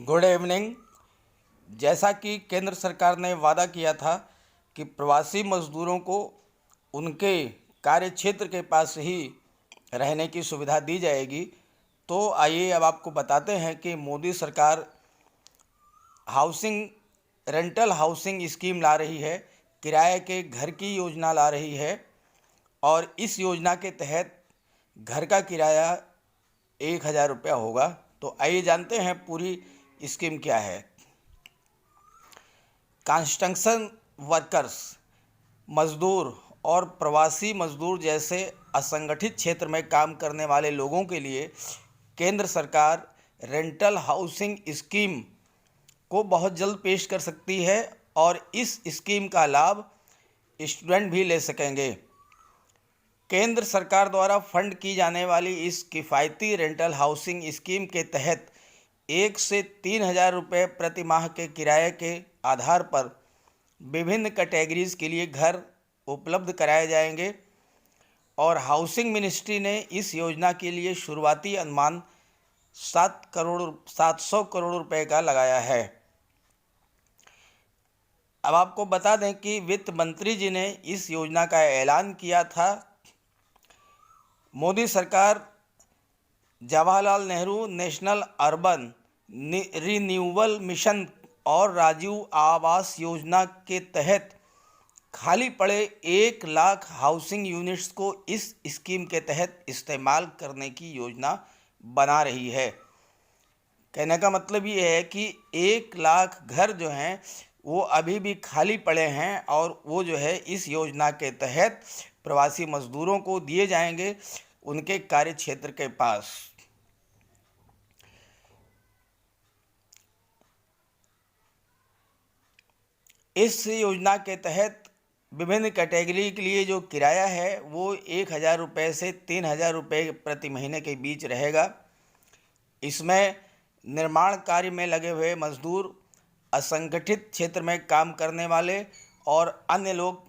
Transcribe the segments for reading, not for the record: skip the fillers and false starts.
Good evening. जैसा कि केंद्र सरकार ने वादा किया था कि प्रवासी मजदूरों को उनके कार्य क्षेत्र के पास ही रहने की सुविधा दी जाएगी, तो आइए अब आपको बताते हैं कि मोदी सरकार हाउसिंग रेंटल हाउसिंग स्कीम ला रही है, किराए के घर की योजना ला रही है। और इस योजना के तहत घर का किराया 1,000 रुपया होगा। तो आइए जानते हैं पूरी स्कीम क्या है। कंस्ट्रक्शन वर्कर्स मजदूर और प्रवासी मजदूर जैसे असंगठित क्षेत्र में काम करने वाले लोगों के लिए केंद्र सरकार रेंटल हाउसिंग स्कीम को बहुत जल्द पेश कर सकती है और इस स्कीम का लाभ स्टूडेंट भी ले सकेंगे। केंद्र सरकार द्वारा फंड की जाने वाली इस किफ़ायती रेंटल हाउसिंग स्कीम के तहत 1 से 3,000 रुपये प्रति माह के किराए के आधार पर विभिन्न कैटेगरीज के लिए घर उपलब्ध कराए जाएंगे और हाउसिंग मिनिस्ट्री ने इस योजना के लिए शुरुआती अनुमान 700 करोड़ रुपए का लगाया है। अब आपको बता दें कि वित्त मंत्री जी ने इस योजना का ऐलान किया था। मोदी सरकार Jawaharlal Nehru national urban renewal mission और राजीव आवास योजना के तहत खाली पड़े 1 लाख हाउसिंग यूनिट्स को इस स्कीम के तहत इस्तेमाल करने की योजना बना रही है। कहने का मतलब ये है कि 1 लाख घर जो हैं वो अभी भी खाली पड़े हैं और वो जो है इस योजना के तहत प्रवासी मजदूरों को दिए जाएंगे उनके कार्य क्षेत्र के पास। इस योजना के तहत विभिन्न कैटेगरी के लिए जो किराया है वो 1,000 रुपये से 3,000 रुपये प्रति महीने के बीच रहेगा। इसमें निर्माण कार्य में लगे हुए मजदूर, असंगठित क्षेत्र में काम करने वाले और अन्य लोग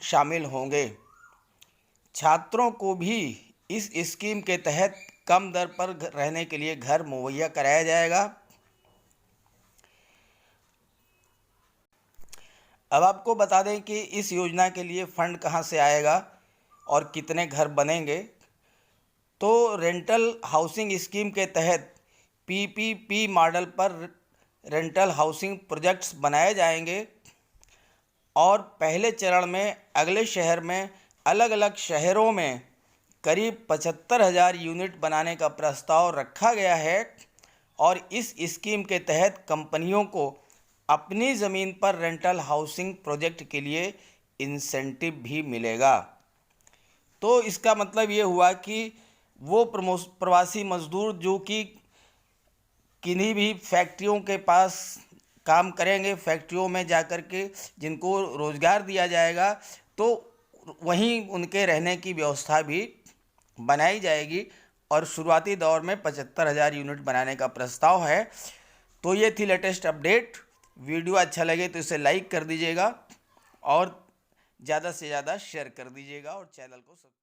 शामिल होंगे। छात्रों को भी इस स्कीम के तहत कम दर पर रहने के लिए घर मुहैया कराया जाएगा। अब आपको बता दें कि इस योजना के लिए फंड कहां से आएगा और कितने घर बनेंगे। तो रेंटल हाउसिंग स्कीम के तहत पीपीपी मॉडल पर रेंटल हाउसिंग प्रोजेक्ट्स बनाए जाएंगे और पहले चरण में अगले शहर में अलग अलग शहरों में करीब 75,000 यूनिट बनाने का प्रस्ताव रखा गया है। और इस स्कीम के तहत कंपनियों को अपनी ज़मीन पर रेंटल हाउसिंग प्रोजेक्ट के लिए इंसेंटिव भी मिलेगा। तो इसका मतलब ये हुआ कि वो प्रवासी मजदूर जो कि किन्हीं भी फैक्ट्रियों के पास काम करेंगे, फैक्ट्रियों में जाकर के जिनको रोज़गार दिया जाएगा, तो वहीं उनके रहने की व्यवस्था भी बनाई जाएगी। और शुरुआती दौर में 75,000 यूनिट बनाने का प्रस्ताव है। तो ये थी लेटेस्ट अपडेट। वीडियो अच्छा लगे तो इसे लाइक कर दीजिएगा और ज़्यादा से ज़्यादा शेयर कर दीजिएगा और चैनल को सब्सक्राइब